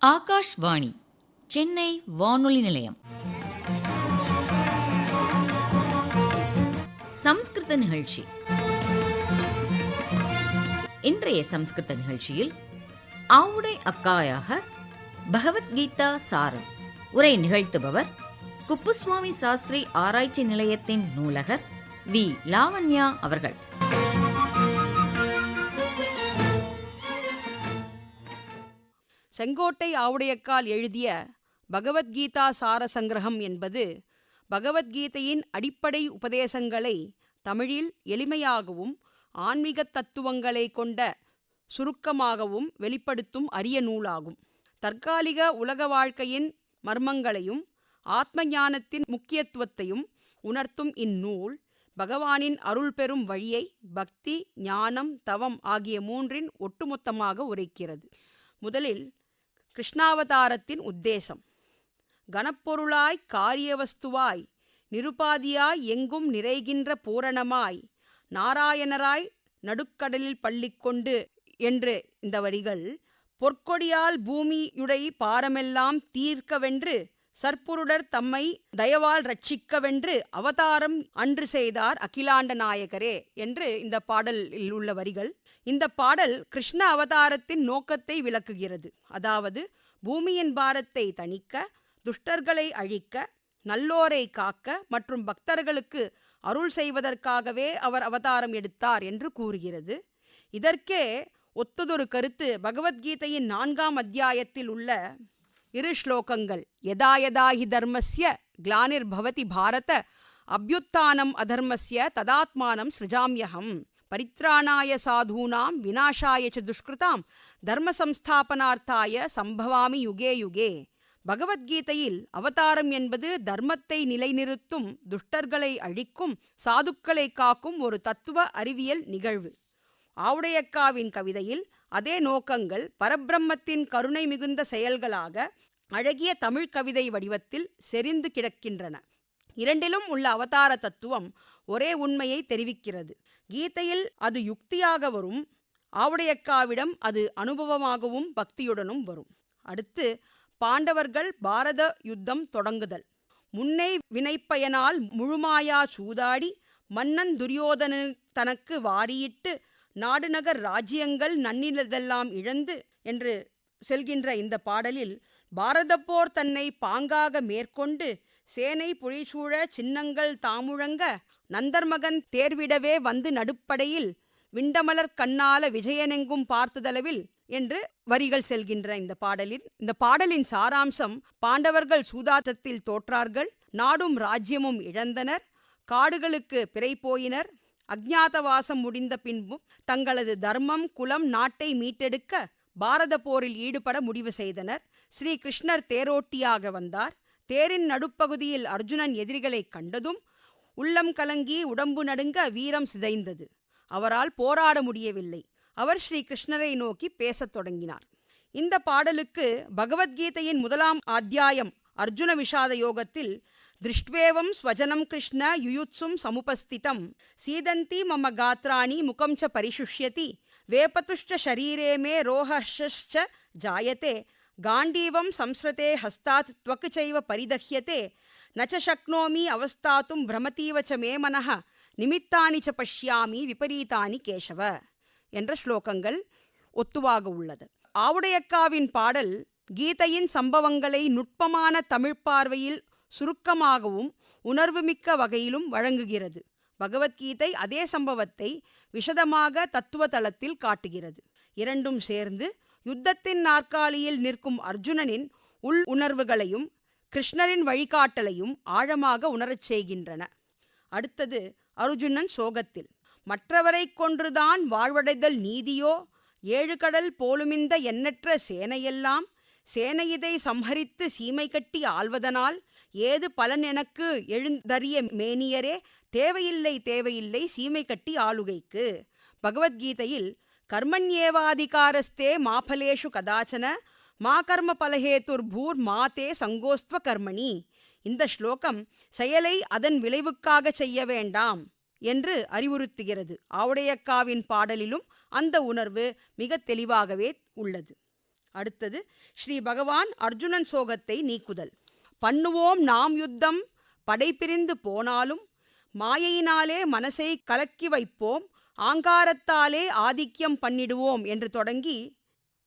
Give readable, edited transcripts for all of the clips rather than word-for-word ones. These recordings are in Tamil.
ஆகாஷ்வாணி சென்னை வானொலி நிலையம். சம்ஸ்கிருத நிகழ்ச்சி. இன்றைய சம்ஸ்கிருத நிகழ்ச்சியில் ஆவுடை அக்காயாக பகவத்கீதா சாரம் உரை நிகழ்த்துபவர் குப்புசுவாமி சாஸ்திரி ஆராய்ச்சி நிலையத்தின் நூலகர் வி. லாவண்யா அவர்கள். செங்கோட்டை ஆவுடையக்கால் எழுதிய பகவத்கீதா சார சங்கிரகம் என்பது பகவத்கீதையின் அடிப்படை உபதேசங்களை தமிழில் எளிமையாகவும் ஆன்மீக தத்துவங்களை கொண்ட சுருக்கமாகவும் வெளிப்படுத்தும் அரிய நூலாகும். தற்காலிக உலக வாழ்க்கையின் மர்மங்களையும் ஆத்ம ஞானத்தின் முக்கியத்துவத்தையும் உணர்த்தும் இந்நூல் பகவானின் அருள் பெறும் வழியை பக்தி, ஞானம், தவம் ஆகிய மூன்றின் ஒட்டுமொத்தமாக உரைக்கிறது. முதலில் கிருஷ்ணாவதாரத்தின் உத்தேசம். கனப்பொருளாய், காரியவஸ்துவாய், நிருபாதியாய், எங்கும் நிறைகின்ற பூரணமாய், நாராயணராய் நடுக்கடலில் பள்ளிக்கொண்டு என்று இந்த வரிகள் பொற்கொடியால் பூமியுடை பாரமெல்லாம் தீர்க்கவென்று சற்புருடர் தம்மை தயவால் ரட்சிக்கவென்று அவதாரம் அன்று செய்தார் அகிலாண்ட நாயகரே என்று இந்த பாடலில் உள்ள வரிகள். இந்த பாடல் கிருஷ்ண அவதாரத்தின் நோக்கத்தை விளக்குகிறது. அதாவது பூமியின் பாரத்தை தணிக்க, துஷ்டர்களை அழிக்க, நல்லோரை காக்க மற்றும் பக்தர்களுக்கு அருள் செய்வதற்காகவே அவர் அவதாரம் எடுத்தார் என்று கூறுகிறது. இதற்கே ஒத்ததொரு கருத்து பகவத்கீதையின் 4ஆம் அத்தியாயத்தில் உள்ள 2 ஸ்லோகங்கள். யதா யதா ஹி தர்மஸ்ய க்ளானிர்பவதி பாரத அப்யுத்தானம் அதர்மஸ்ய ததாத்மானம் ஸ்ருஜாம்யஹம் பரித்ராணாய சாதூனாம் விநாசாய ச துஷ்கிருதாம் தர்ம சம்ஸ்தாபனார்த்தாய சம்பவாமி யுகே யுகே. பகவத்கீதையில் அவதாரம் என்பது தர்மத்தை நிலைநிறுத்தும், துஷ்டர்களை அழிக்கும், சாதுக்களை காக்கும் ஒரு தத்துவ அறிவியல் நிகழ்வு. ஆவுடையக்காவின் கவிதையில் அதே நோக்கங்கள் பரபிரம்மத்தின் கருணை மிகுந்த செயல்களாக அழகிய தமிழ் கவிதை வடிவத்தில் செறிந்து கிடக்கின்றன. இரண்டிலும் உள்ள அவதார தத்துவம் ஒரே உண்மையை தெரிவிக்கிறது. கீதையில் அது யுக்தியாக வரும், ஆவுடையக்காவிடம் அது அனுபவமாகவும் பக்தியுடனும் வரும். அடுத்து பாண்டவர்கள் பாரத யுத்தம் தொடங்குதல். முன்னை வினைப்பயனால் முழுமாயா சூதாடி மன்னன் துரியோதன தனக்கு வாரியிட்டு நாடுநகர் ராஜ்யங்கள் நன்னிலதெல்லாம் இழந்து என்று செல்கின்ற இந்த பாடலில் பாரத போர் தன்னை பாங்காக மேற்கொண்டு சேனை புழிசூழ சின்னங்கள் தாமுழங்க நந்தர்மகன் தேர்விடவே வந்து நடுப்படையில் விண்டமலர் கண்ணால விஜயனெங்கும் பார்த்ததளவில் என்று வரிகள் செல்கின்ற இந்த பாடலின் சாராம்சம்: பாண்டவர்கள் சூதாட்டத்தில் தோற்றார்கள், நாடும் ராஜ்யமும் இழந்தனர், காடுகளுக்கு பிறை போயினர், அஜ்ஞாதவாசம் முடிந்த பின்பும் தங்களது தர்மம், குலம், நாட்டை மீட்டெடுக்க பாரத போரில் ஈடுபட முடிவு செய்தனர். ஸ்ரீ கிருஷ்ணர் தேரோட்டியாக வந்தார். தேரின் நடுப்பகுதியில் அர்ஜுனன் எதிரிகளை கண்டதும் உள்ளம் கலங்கி உடம்பு நடுங்க வீரம் சிதைந்தது. அவரால் போராட முடியவில்லை. அவர் ஸ்ரீ கிருஷ்ணரை நோக்கி பேசத் தொடங்கினார். இந்த பாடலுக்கு பகவத்கீதையின் 1ஆம் அத்தியாயம் அர்ஜுன விஷாத யோகத்தில் திருஷ்ட்வேவம் ஸ்வஜனம் கிருஷ்ண யுயுத்சும் சமுபஸ்திதம் சீதந்தி மம காத்ராணி முகம் ச பரிசுஷ்யதி வேபதுஷ்ட ஷரீரே மே ரோஹர்ஷ ஜாயதே காண்டீவம் சம்ஸ்ருதே ஹஸ்தாத் த்வக் சைவ பரிதஹ்யதே நச்ச சக்னோமி அவஸ்தாத்தும் பிரமதீவ ச மே மனஹ நிமித்தானி ச பஷ்யாமி விபரீதானி கேசவ என்ற ஸ்லோகங்கள் ஒத்துவாக உள்ளது. ஆவுடையக்காவின் பாடல் கீதையின் சம்பவங்களை நுட்பமான தமிழ் பார்வையில் சுருக்கமாகவும் உணர்வுமிக்க வகையிலும் வழங்குகிறது. பகவத்கீதை அதே சம்பவத்தை விஷதமாக தத்துவ தளத்தில் காட்டுகிறது. இரண்டும் சேர்ந்து யுத்தத்தின் நாற்காலியில் நிற்கும் அர்ஜுனனின் உள் உணர்வுகளையும் கிருஷ்ணரின் வழிகாட்டலையும் ஆழமாக உணரச் செய்கின்றன. அடுத்தது அர்ஜுனன் சோகத்தில். மற்றவரை கொன்றுதான் வாழ்வடைதல் நீதியோ, 7 கடல் போலுமிந்த எண்ணற்ற சேனையெல்லாம் சேனையிதை சம்ஹரித்து சீமை கட்டி ஆள்வதனால் ஏது பலன் எனக்கு எழுந்தறிய மேனியரே, தேவையில்லை தேவையில்லை சீமை கட்டி ஆளுகைக்கு. பகவத்கீதையில் கர்மண்யேவாதிகாரஸ்தே மாபலேஷு கதாச்சன மா கர்ம பலஹேதுர் பூர் மாதே சங்கோஸ்துவ கர்மணி. இந்த ஸ்லோகம் செயலை அதன் விளைவுக்காக செய்ய வேண்டாம் என்று அறிவுறுத்துகிறது. ஆவுடையக்காவின் பாடலிலும் அந்த உணர்வு மிக தெளிவாகவே உள்ளது. அடுத்தது ஸ்ரீ பகவான் அர்ஜுனன் சோகத்தை நீக்குதல். பண்ணுவோம் நாம் யுத்தம் படைபிரிந்து போனாலும், மாயையினாலே மனசை கலக்கி வைப்போம், ஆங்காரத்தாலே ஆதிக்கம் பண்ணிடுவோம் என்று தொடங்கி,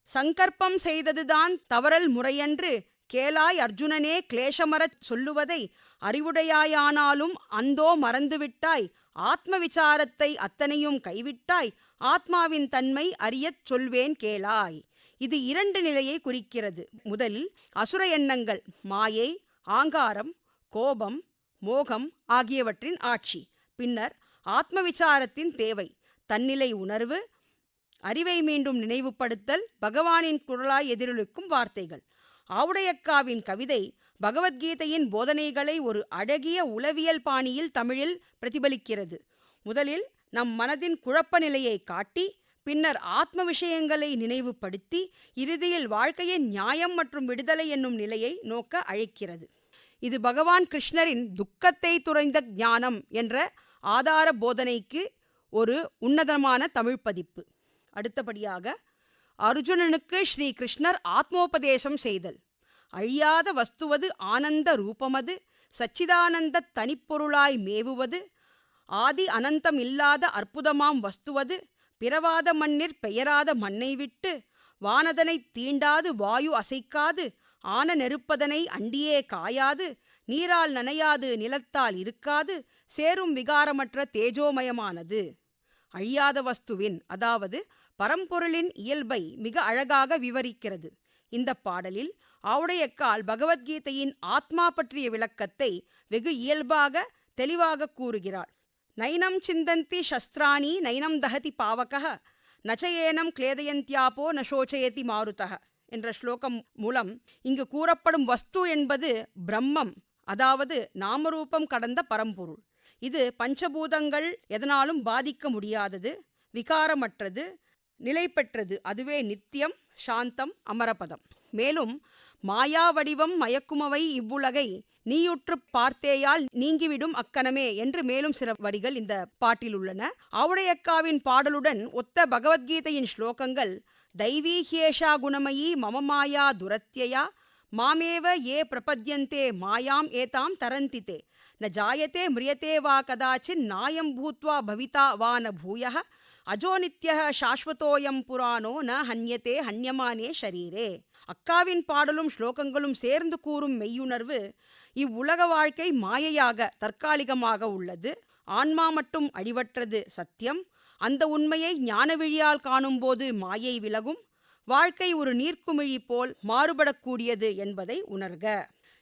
சங்கற்பம் செய்ததுதான் தவறல் முறையன்று, கேளாய் அர்ஜுனனே கிளேசமறச் சொல்லுவதை அறிவுடையாயானாலும் அந்தோ மறந்துவிட்டாய், ஆத்ம விசாரத்தை அத்தனையும் கைவிட்டாய், ஆத்மாவின் தன்மை அறியச் சொல்வேன் கேளாய். இது 2 நிலையை குறிக்கிறது. முதலில் அசுர எண்ணங்கள், மாயை, ஆங்காரம், கோபம், மோகம் ஆகியவற்றின் ஆட்சி. பின்னர் ஆத்ம விசாரத்தின் தேவை, தன்னிலை உணர்வு, அறிவை மீண்டும் நினைவுபடுத்தல், பகவானின் குரலாய் எதிரொலிக்கும் வார்த்தைகள். ஆவுடையக்காவின் கவிதை பகவத்கீதையின் போதனைகளை ஒரு அழகிய உளவியல் பாணியில் தமிழில் பிரதிபலிக்கிறது. முதலில் நம் மனதின் குழப்ப நிலையை காட்டி, பின்னர் ஆத்ம விஷயங்களை நினைவுபடுத்தி, இறுதியில் வாழ்க்கையின் நியாயம் மற்றும் விடுதலை என்னும் நிலையை நோக்க அழைக்கிறது. இது பகவான் கிருஷ்ணரின் துக்கத்தை துறைந்த ஞானம் என்ற ஆதார போதனைக்கு ஒரு உன்னதமான தமிழ் பதிப்பு. அடுத்தபடியாக அர்ஜுனனுக்கு ஸ்ரீ கிருஷ்ணர் ஆத்மோபதேசம் செய்தல். அழியாத வஸ்துவது ஆனந்த ரூபமது, சச்சிதானந்த தனிப்பொருளாய் மேவுவது, ஆதி அனந்தம் இல்லாத அற்புதமாம் வஸ்துவது, பிறவாத மண்ணிற் பெயராத மண்ணை விட்டு, வானதனை தீண்டாது வாயு அசைக்காது, ஆன நெருப்பதனை அண்டியே காயாது, நீரால் நனையாது நிலத்தால் இருக்காது, சேரும் விகாரமற்ற தேஜோமயமானது. அழியாத வஸ்துவின், அதாவது பரம்பொருளின் இயல்பை மிக அழகாக விவரிக்கிறது. இந்த பாடலில் ஆவுடையக்கால் பகவத்கீதையின் ஆத்மா பற்றிய விளக்கத்தை வெகு இயல்பாக தெளிவாக கூறுகிறாள். நைனம் சிந்தந்தி சஸ்திராணி நைனம் தஹதி பாவகः நச்சயேனம் கிளேதயந்தியாபோ நசோச்சயதி மாருதः என்ற ஸ்லோகம் மூலம் இங்கு கூறப்படும் வஸ்து என்பது பிரம்மம், அதாவது நாமரூபம் கடந்த பரம்பொருள். இது பஞ்சபூதங்கள் எதனாலும் பாதிக்க முடியாதது, விகாரமற்றது, நிலை பெற்றது. அதுவே நித்தியம், சாந்தம், அமரபதம். மேலும் மாயா வடிவம் மயக்குமவை இவ்வுலகை நீயுற்று பார்த்தேயால் நீங்கிவிடும் அக்கணமே என்று மேலும் சில வரிகள் இந்த பாட்டில் உள்ளன. ஆவுடையக்காவின் பாடலுடன் ஒத்த பகவத்கீதையின் ஸ்லோகங்கள் தைவீஹ்யேஷா குணமயி மம மாயா துரத்யயா மாமேவ ஏ பிரபத்யந்தே மாயாம் ஏதாம் தரந்திதே ந ஜாயத்தே மிரியத்தே வா கதாச்சின் நாயம் பூத்வா பவிதா வா ந பூயः அஜோ நித்யः சாஸ்வதோயம் புராணோ ந ஹன்யத்தே ஹன்யமானே ஷரீரே. அக்காவின் பாடலும் ஸ்லோகங்களும் சேர்ந்து கூறும் மெய்யுணர்வு, இவ்வுலக வாழ்க்கை மாயையாக தற்காலிகமாக உள்ளது, ஆன்மா மட்டும் அழிவற்றது சத்தியம். அந்த உண்மையை ஞானவிழியால் காணும்போது மாயை விலகும், வாழ்க்கை ஒரு நீர்க்குமிழி போல் மாறுபடக்கூடியது என்பதை உணர்க.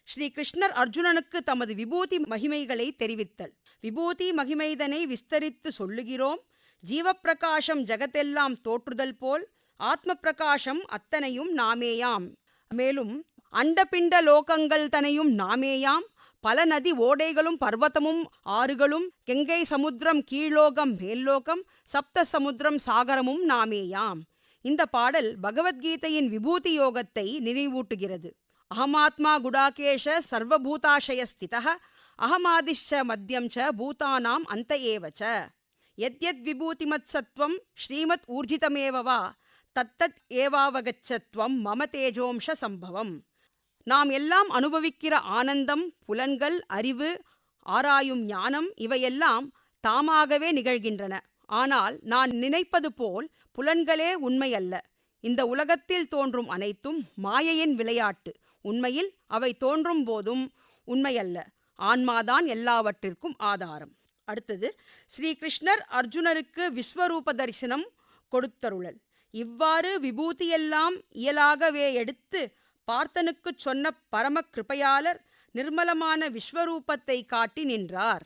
ஸ்ரீ கிருஷ்ணர் அர்ஜுனனுக்கு தமது விபூதி மகிமைகளை தெரிவித்தல். விபூதி மகிமைதனை விஸ்தரித்து சொல்லுகிறோம். ஜீவப்பிரகாசம் ஜகத்தெல்லாம் தோற்றுதல் போல் ஆத்ம பிரகாசம் அத்தனையும் நாமேயாம். மேலும் அண்டபிண்ட லோகங்கள் தனையும் நாமேயாம். பல நதி ஓடைகளும் பர்வதமும் ஆறுகளும், கெங்கை சமுத்திரம் கீழ்லோகம் மேல்லோகம், சப்த சமுத்திரம் சாகரமும் நாமேயாம். இந்த பாடல் பகவத்கீதையின் விபூதி யோகத்தை நினைவூட்டுகிறது. அகமாத்மா குடாகேஷ சர்வபூதாசய ஸ்திதः அகமாதிஷ்ச மத்யம் ச பூதானாம் அந்த ஏவச்ச யத்யத் விபூதிமத் சத்வம் ஸ்ரீமத் ஊர்ஜிதமேவ வா தத்தத் ஏவாவகச்சத்வம் மம தேஜோம்ச சம்பவம். நாம் எல்லாம் அனுபவிக்கிற ஆனந்தம், புலன்கள், அறிவு, ஆராயும் ஞானம் இவையெல்லாம் தாமாகவே நிகழ்கின்றன. ஆனால் நான் நினைப்பது போல் புலன்களே உண்மையல்ல. இந்த உலகத்தில் தோன்றும் அனைத்தும் மாயையின் விளையாட்டு. உண்மையில் அவை தோன்றும் போதும் உண்மையல்ல. ஆன்மாதான் எல்லாவற்றிற்கும் ஆதாரம். அடுத்தது ஸ்ரீகிருஷ்ணர் அர்ஜுனருக்கு விஸ்வரூப தரிசனம் கொடுத்தருளல். இவ்வாறு விபூதியெல்லாம் இயலாகவே எடுத்து பார்த்தனுக்குச் சொன்ன பரம கிருபையாளர் நிர்மலமான விஸ்வரூபத்தை காட்டி நின்றார்.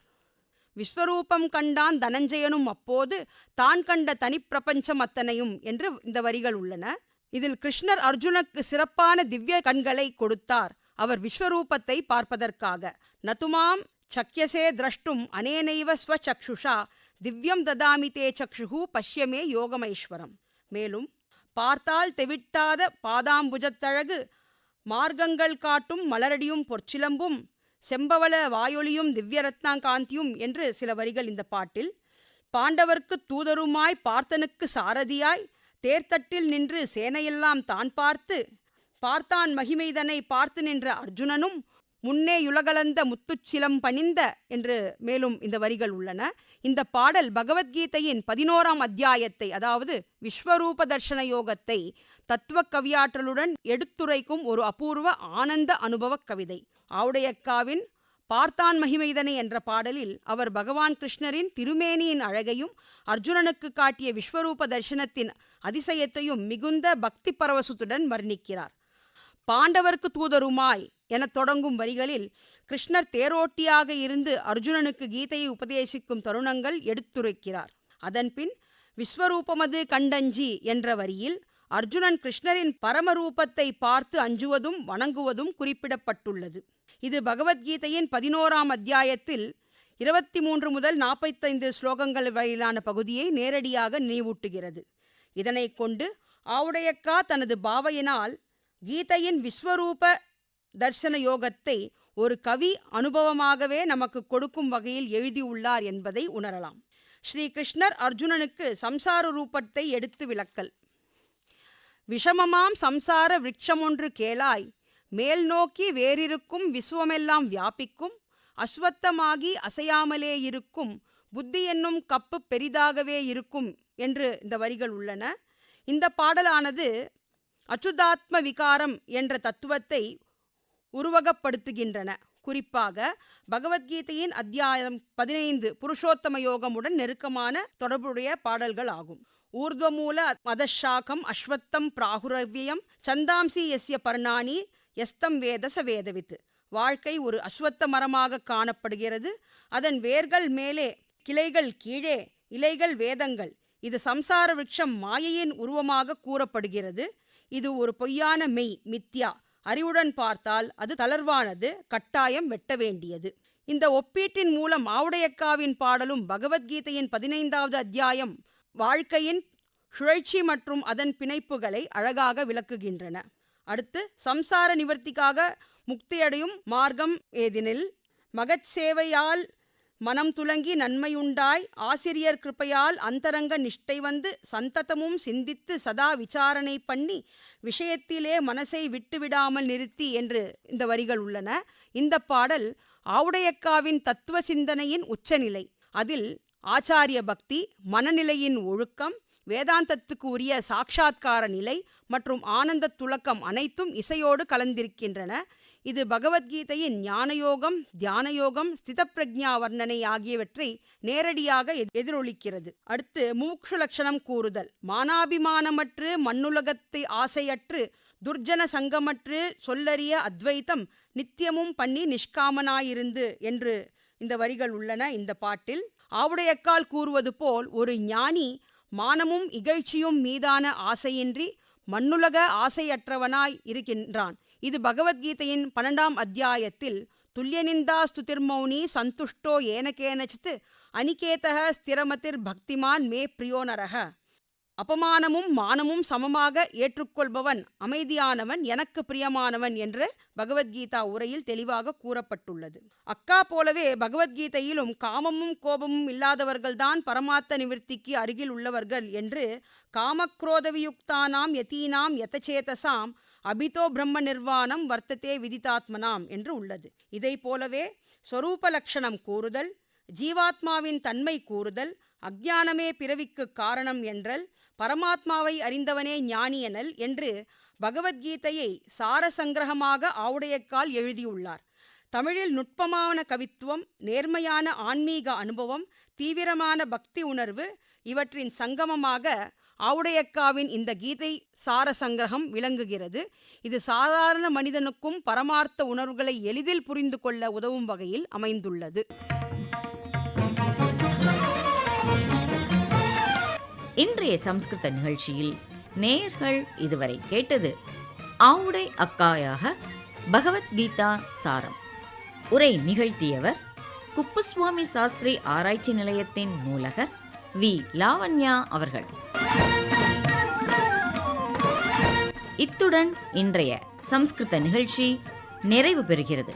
விஸ்வரூபம் கண்டான் தனஞ்சயனும் அப்போது தான் கண்ட தனிப்பிரபஞ்சம் அத்தனையும் என்று இந்த வரிகள் உள்ளன. இதில் கிருஷ்ணர் அர்ஜுனுக்கு சிறப்பான திவ்ய கண்களை கொடுத்தார், அவர் விஸ்வரூபத்தை பார்ப்பதற்காக. நதுமாம் சக்யசே திரஷ்டும் அனேனைவ ஸ்வசக்ஷுஷா திவ்யம் ததாமி தே சக்ஷுஹு பஷ்யமே யோகமைஸ்வரம். மேலும் பார்த்தால் தெவிட்டாத பாதாம்புஜத்தழகு, மார்க்கங்கள் காட்டும் மலரடியும் பொற்சிலம்பும், செம்பவள வாயொலியும் திவ்யரத்னாகாந்தியும் என்று சில வரிகள் இந்த பாட்டில். பாண்டவர்க்கு தூதருமாய் பார்த்தனுக்கு சாரதியாய் தேர்தட்டில் நின்று சேனையெல்லாம் தான் பார்த்தான் மகிமைதனை பார்த்து நின்ற அர்ஜுனனும் முன்னே யுலகளந்த முத்துச்சிலம் பணிந்த என்று மேலும் இந்த வரிகள் உள்ளன. இந்த பாடல் பகவத்கீதையின் 11ஆம் அத்தியாயத்தை, அதாவது விஸ்வரூப தர்ஷன யோகத்தை தத்துவ கவியாற்றலுடன் எடுத்துரைக்கும் ஒரு அபூர்வ ஆனந்த அனுபவ கவிதை. ஆவுடையக்காவின் பார்த்தான் மகிமைதனை என்ற பாடலில் அவர் பகவான் கிருஷ்ணரின் திருமேனியின் அழகையும் அர்ஜுனனுக்கு காட்டிய விஸ்வரூப தர்சனத்தின் அதிசயத்தையும் மிகுந்த பக்தி பரவசத்துடன் வர்ணிக்கிறார். பாண்டவர்க்கு தூதருமாய் எனத் தொடங்கும் வரிகளில் கிருஷ்ணர் தேரோட்டியாக இருந்து அர்ஜுனனுக்கு கீதையை உபதேசிக்கும் தருணங்கள் எடுத்துரைக்கிறார். அதன்பின் விஸ்வரூபமது கண்டஞ்சி என்ற வரியில் அர்ஜுனன் கிருஷ்ணரின் பரமரூபத்தை பார்த்து அஞ்சுவதும் வணங்குவதும் குறிப்பிடப்பட்டுள்ளது. இது பகவத்கீதையின் 11ஆம் அத்தியாயத்தில் 23 முதல் 45 ஸ்லோகங்கள் வரையிலான பகுதியை நேரடியாக நினைவூட்டுகிறது. இதனை கொண்டு ஆவுடையக்கா தனது பாவையினால் கீதையின் விஸ்வரூப தர்சன யோகத்தை ஒரு கவி அனுபவமாகவே நமக்கு கொடுக்கும் வகையில் எழுதியுள்ளார் என்பதை உணரலாம். ஸ்ரீ கிருஷ்ணர் அர்ஜுனனுக்கு சம்சார ரூபத்தை எடுத்து விளக்கல். விஷமமாம் சம்சார விருட்சமொன்று கேளாய், மேல் நோக்கி வேறிருக்கும் விசுவமெல்லாம் வியாபிக்கும், அஸ்வத்தமாகி அசையாமலே இருக்கும், புத்தி என்னும் கப்பு பெரிதாகவே இருக்கும் என்று இந்த வரிகள் உள்ளன. இந்த பாடலானது அச்சுதாத்ம விகாரம் என்ற தத்துவத்தை உருவகப்படுத்துகின்றன. குறிப்பாக பகவத்கீதையின் அத்தியாயம் 15 புருஷோத்தம யோகமுடன் நெருக்கமான தொடர்புடைய பாடல்கள் ஆகும். ஊர்துவமூல மதஷாகம் அஸ்வத்தம் பிராகுரவ்யம் சந்தாம்சி யஸ்ய பர்ணானி யஸ்தம் வேதச வேதவித். வாழ்க்கை ஒரு அஸ்வத்த மரமாக காணப்படுகிறது. அதன் வேர்கள் மேலே, கிளைகள் கீழே, இலைகள் வேதங்கள். இது சம்சார விருட்சம் மாயையின் உருவமாக கூறப்படுகிறது. இது ஒரு பொய்யான மெய், மித்யா. அறிவுடன் பார்த்தால் அது தளர்வானது, கட்டாயம் வெட்ட வேண்டியது. இந்த ஒப்பீட்டின் மூலம் ஆவுடையக்காவின் பாடலும் பகவத்கீதையின் 15வது அத்தியாயம் வாழ்க்கையின் சுழற்சி மற்றும் அதன் பிணைப்புகளை அழகாக விளக்குகின்றன. அடுத்து, சம்சார நிவர்த்திக்காக முக்தியடையும் மார்க்கம் ஏதெனில் மகத் சேவையால் மனம் துலங்கி நன்மையுண்டாய், ஆசிரியர் கிருப்பையால் அந்தரங்க நிஷ்டை வந்து சந்ததமும் சிந்தித்து சதா விசாரணை பண்ணி விஷயத்திலே மனசை விட்டுவிடாமல் நிறுத்தி என்று இந்த வரிகள் உள்ளன. இந்த பாடல் ஆவுடையக்காவின் தத்துவ சிந்தனையின் உச்சநிலை. அதில் ஆச்சாரிய பக்தி, மனநிலையின் ஒழுக்கம், வேதாந்தத்துக்கு உரிய சாட்சாத்கார நிலை மற்றும் ஆனந்த துலக்கம் அனைத்தும் இசையோடு கலந்திருக்கின்றன. இது பகவத்கீதையின் ஞானயோகம், தியானயோகம், ஸ்திதப்பிரஜா வர்ணனை ஆகியவற்றை நேரடியாக எதிரொலிக்கிறது. அடுத்து, முமுக்ஷு லட்சணம் கூறுதல். மானாபிமானமற்று மண்ணுலகத்தை ஆசையற்று துர்ஜன சங்கமற்று சொல்லறிய அத்வைத்தம் நித்தியமும் பண்ணி நிஷ்காமனாயிருந்து என்று இந்த வரிகள் உள்ளன. இந்த பாட்டில் ஆவுடையக்கால் கூறுவது போல் ஒரு ஞானி மானமும் இகழ்ச்சியும் மீதான ஆசையின்றி மண்ணுலக ஆசையற்றவனாய் இருக்கின்றான். இது பகவத்கீதையின் 12ஆம் அத்தியாயத்தில் துல்லியனிந்தா ஸ்துதிர்மௌனி சந்துஷ்டோ ஏன கேனச்சித் அனிகேதः ஸ்திரமதிர் பக்திமான் மே பிரியோ நரஹ. அபமானமும் மானமும் சமமாக ஏற்றுக்கொள்பவன் அமைதியானவன், எனக்கு பிரியமானவன் என்று பகவத்கீதா உரையில் தெளிவாக கூறப்பட்டுள்ளது. அக்கா போலவே பகவத்கீதையிலும் காமமும் கோபமும் இல்லாதவர்கள்தான் பரமார்த்த நிவர்த்திக்கு அருகில் உள்ளவர்கள் என்று காமக்ரோதவியுக்தானாம் யதீனாம் யதசேதசாம் அபிதோ பிரம்ம நிர்வாணம் வர்த்ததே விதிதாத்மனாம் என்று உள்ளது. இதை போலவே ஸ்வரூப லட்சணம் கூறுதல், ஜீவாத்மாவின் தன்மை கூறுதல், அஞ்ஞானமே பிறவிக்கு காரணம் என்றல், பரமாத்மாவை அறிந்தவனே ஞானி எனல் என்று பகவத்கீதையை சாரசங்கிரகமாக ஆவுடையக்கால் எழுதியுள்ளார். தமிழில் நுட்பமான கவித்துவம், நேர்மையான ஆன்மீக அனுபவம், தீவிரமான பக்தி உணர்வு இவற்றின் சங்கமமாக ஆவுடையக்காவின் இந்த கீதை சாரசங்கிரகம் விளங்குகிறது. இது சாதாரண மனிதனுக்கும் பரமார்த்த உணர்வுகளை எளிதில் புரிந்து கொள்ள உதவும் வகையில் அமைந்துள்ளது. இன்றைய சம்ஸ்கிருத நிகழ்ச்சியில் நேயர்கள் இதுவரை கேட்டது ஆவுடை அக்காயாக பகவத்கீதா சாரம். உரை நிகழ்த்தியவர் குப்புசுவாமி சாஸ்திரி ஆராய்ச்சி நிலையத்தின் நூலகர் வி. லாவண்யா அவர்கள். இத்துடன் இன்றைய சம்ஸ்கிருத நிகழ்ச்சி நிறைவு பெறுகிறது.